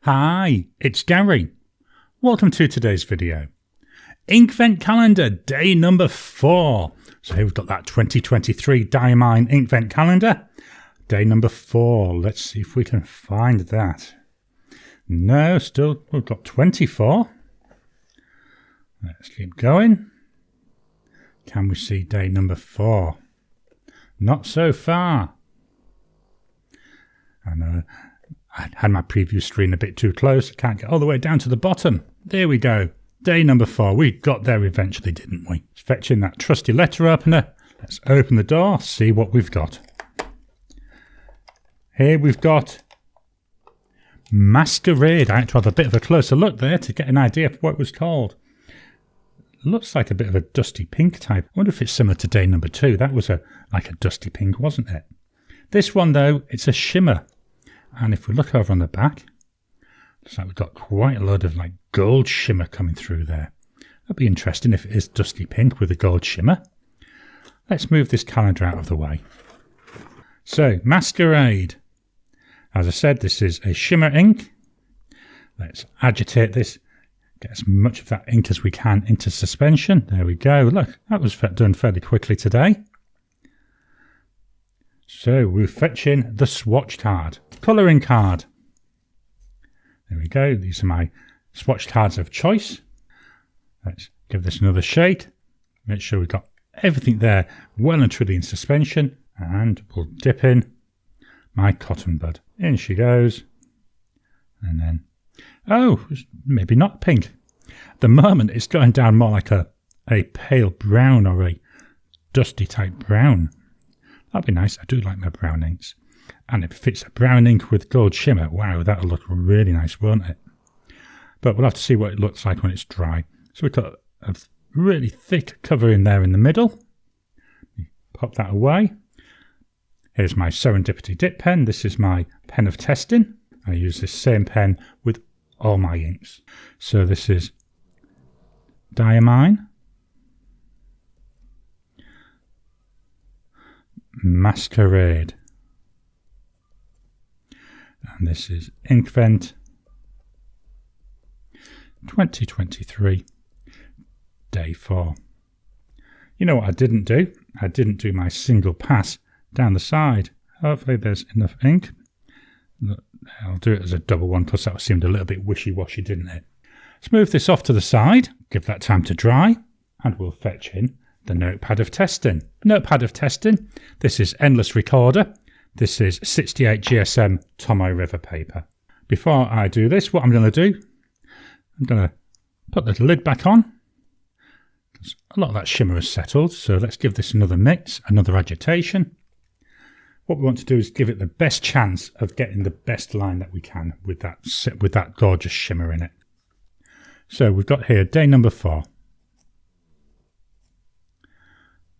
Hi, it's Gary. Welcome to today's video. Inkvent calendar, day number 4. So here we've got that 2023 Diamine Inkvent calendar. Day number 4. Let's see if we can find that. No, still we've got 24. Let's keep going. Can we see day number 4? Not so far. I know I had my preview screen a bit too close. I can't get all the way down to the bottom. There we go. Day number 4. We got there eventually, didn't we? Let's fetch in that trusty letter opener. Let's open the door, see what we've got. Here we've got Masquerade. I had to have a bit of a closer look there to get an idea of what it was called. Looks like a bit of a dusty pink type. I wonder if it's similar to day number 2. That was like a dusty pink, wasn't it? This one, though, it's a shimmer. And if we look over on the back, looks like we've got quite a lot of like gold shimmer coming through there. That'd be interesting if it is dusty pink with a gold shimmer. Let's move this calendar out of the way. So, Masquerade. As I said, this is a shimmer ink. Let's agitate this. Get as much of that ink as we can into suspension. There we go. Look, that was done fairly quickly today. So we'll fetch in the swatch card, colouring card. There we go. These are my swatch cards of choice. Let's give this another shake. Make sure we've got everything there well and truly in suspension. And we'll dip in my cotton bud. In she goes. And then, oh, maybe not pink. At the moment, it's going down more like a pale brown or a dusty type brown. That'd be nice. I do like my brown inks. And if it's a brown ink with gold shimmer, wow, that'll look really nice, won't it? But we'll have to see what it looks like when it's dry. So we've got a really thick cover in there in the middle. Pop that away. Here's my Serendipity dip pen. This is my pen of testing. I use this same pen with all my inks. So this is Diamine, Masquerade, and this is Inkvent 2023 day 4. You know what I didn't do? I didn't do my single pass down the side. Hopefully there's enough ink. I'll do it as a double one because that seemed a little bit wishy-washy, didn't it? Let's move this off to the side, give that time to dry, and we'll fetch in the notepad of testing. Notepad of testing. This is Endless Recorder. This is 68 GSM Tomoe River paper. Before I do this, what I'm going to do, I'm going to put the lid back on. A lot of that shimmer has settled, so let's give this another mix, another agitation. What we want to do is give it the best chance of getting the best line that we can with that gorgeous shimmer in it. So we've got here day number 4.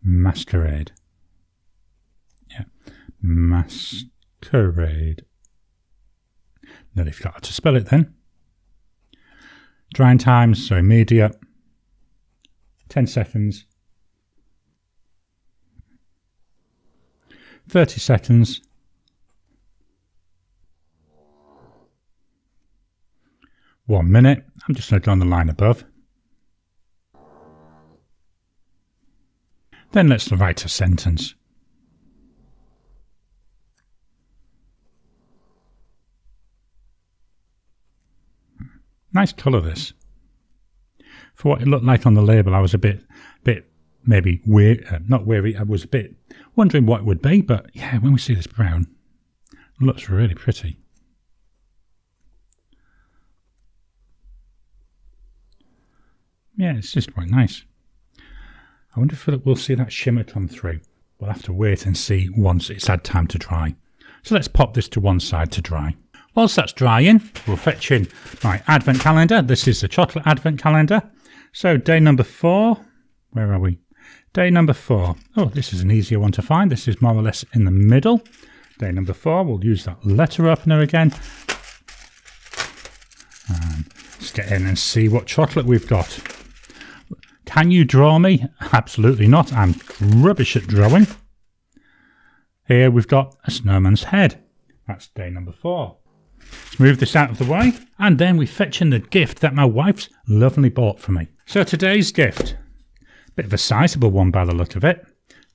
Masquerade. Yeah, Masquerade. Nearly forgot how to spell it then. Drying times, so immediate. 10 seconds. 30 seconds. 1 minute. I'm just going to go on the line above. Then let's write a sentence. Nice colour this. For what it looked like on the label, I was a bit maybe not weary. I was a bit wondering what it would be, but yeah, when we see this brown, it looks really pretty. Yeah, it's just quite nice. I wonder if we'll see that shimmer come through. We'll have to wait and see once it's had time to dry. So let's pop this to one side to dry. Whilst that's drying, we'll fetch in my advent calendar. This is the chocolate advent calendar. So day number 4, where are we? Day number 4. Oh, this is an easier one to find. This is more or less in the middle. Day number 4, we'll use that letter opener again. And let's get in and see what chocolate we've got. Can you draw me? Absolutely not. I'm rubbish at drawing. Here we've got a snowman's head. That's day number 4. Let's move this out of the way. And then we fetch in the gift that my wife's lovingly bought for me. So today's gift, bit of a sizable one by the look of it.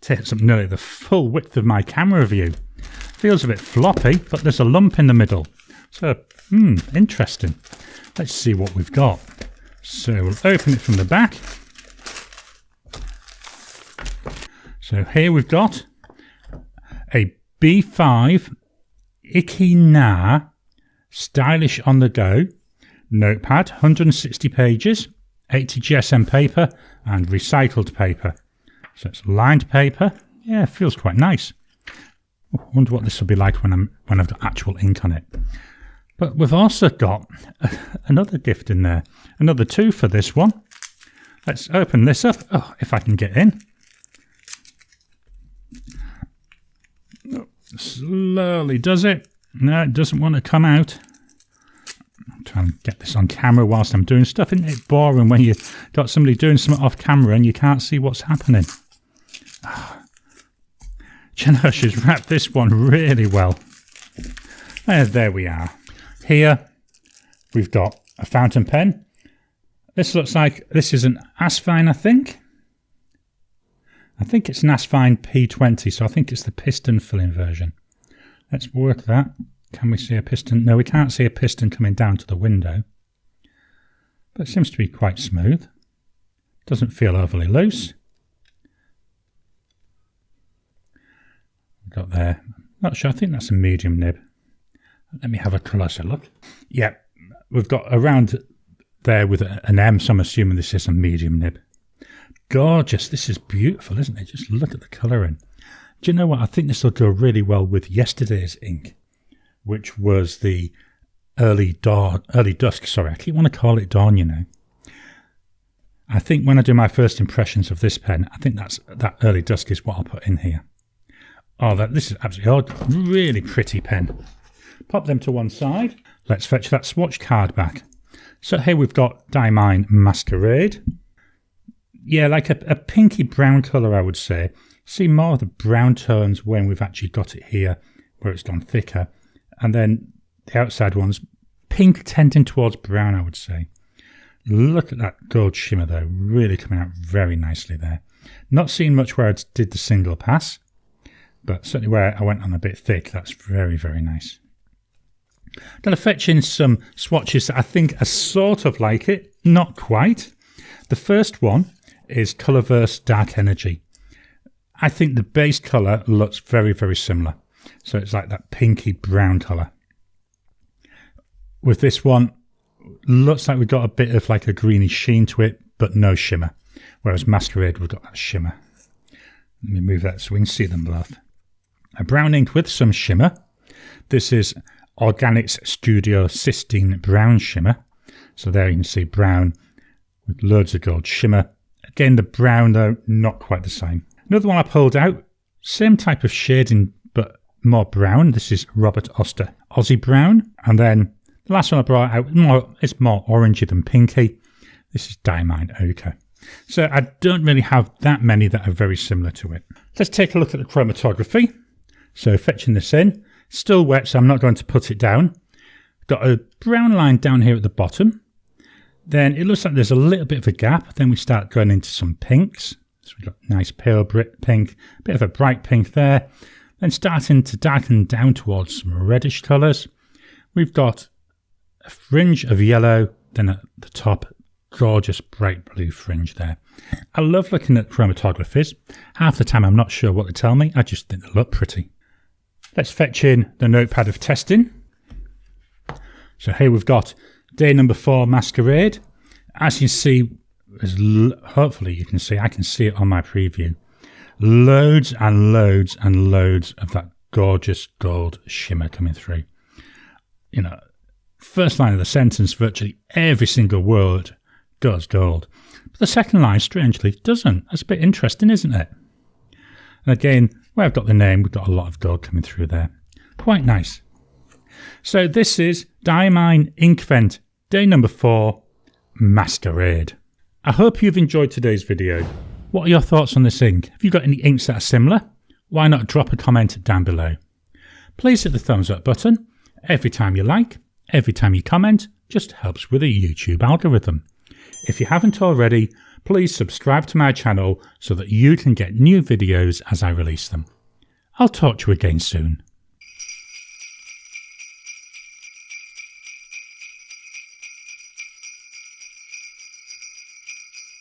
Takes up nearly the full width of my camera view. Feels a bit floppy, but there's a lump in the middle. So, interesting. Let's see what we've got. So we'll open it from the back. So here we've got a B5 Ikina Stylish on the Go notepad, 160 pages, 80 GSM paper and recycled paper. So it's lined paper. Yeah, it feels quite nice. I wonder what this will be like when I've got actual ink on it. But we've also got another gift in there. Another 2 for this one. Let's open this up. Oh, if I can get in. Slowly does it. No, it doesn't want to come out. I'm trying to get this on camera whilst I'm doing stuff. Isn't it boring when you've got somebody doing something off camera and you can't see what's happening? Oh. Do you know, she's wrapped this one really well. There we are. Here we've got a fountain pen. This looks like this is an Asfine, I think. I think it's an Asfine P20, so I think it's the piston filling version. Let's work that. Can we see a piston? No, we can't see a piston coming down to the window. But it seems to be quite smooth. Doesn't feel overly loose. We've got there. Not sure, I think that's a medium nib. Let me have a closer look. Yeah, we've got around there with an M, so I'm assuming this is a medium nib. Gorgeous. This is beautiful, isn't it? Just look at the colouring. Do you know what? I think this will go really well with yesterday's ink, which was the early dusk. Sorry, I keep wanting to call it dawn, you know. I think when I do my first impressions of this pen, I think that early dusk is what I'll put in here. Oh, this is absolutely odd. Really pretty pen. Pop them to one side. Let's fetch that swatch card back. So here we've got Diamine Masquerade. Yeah, like a pinky brown colour, I would say. See more of the brown tones when we've actually got it here, where it's gone thicker. And then the outside one's pink tending towards brown, I would say. Look at that gold shimmer though, really coming out very nicely there. Not seeing much where I did the single pass, but certainly where I went on a bit thick, that's very, very nice. I'm going to fetch in some swatches that I think are sort of like it, not quite. The first one is Colourverse Dark Energy. I think the base colour looks very, very similar. So it's like that pinky brown colour. With this one, looks like we've got a bit of like a greeny sheen to it, but no shimmer. Whereas Masquerade, we've got that shimmer. Let me move that so we can see them both. A brown ink with some shimmer. This is Organics Studio Cysteine Brown Shimmer. So there you can see brown with loads of gold shimmer. Again, the brown though, not quite the same. Another one I pulled out, same type of shading, but more brown. This is Robert Oster Aussie Brown. And then the last one I brought out, it's more orangey than pinky. This is Diamine Ochre. So I don't really have that many that are very similar to it. Let's take a look at the chromatography. So fetching this in, still wet, so I'm not going to put it down. Got a brown line down here at the bottom. Then it looks like there's a little bit of a gap. Then we start going into some pinks. So we've got nice pale pink, a bit of a bright pink there. Then starting to darken down towards some reddish colours. We've got a fringe of yellow, then at the top, gorgeous bright blue fringe there. I love looking at chromatographies. Half the time I'm not sure what they tell me, I just think they look pretty. Let's fetch in the notepad of testing. So here we've got day number 4 Masquerade. As you see, hopefully you can see, I can see it on my preview. Loads and loads and loads of that gorgeous gold shimmer coming through. You know, first line of the sentence, virtually every single word goes gold. But the second line, strangely, doesn't. That's a bit interesting, isn't it? And again, where I've got the name, we've got a lot of gold coming through there. Quite nice. So this is Diamine Inkvent, day number 4, Masquerade. I hope you've enjoyed today's video. What are your thoughts on this ink? Have you got any inks that are similar? Why not drop a comment down below? Please hit the thumbs up button. Every time you like, every time you comment, just helps with the YouTube algorithm. If you haven't already, please subscribe to my channel so that you can get new videos as I release them. I'll talk to you again soon.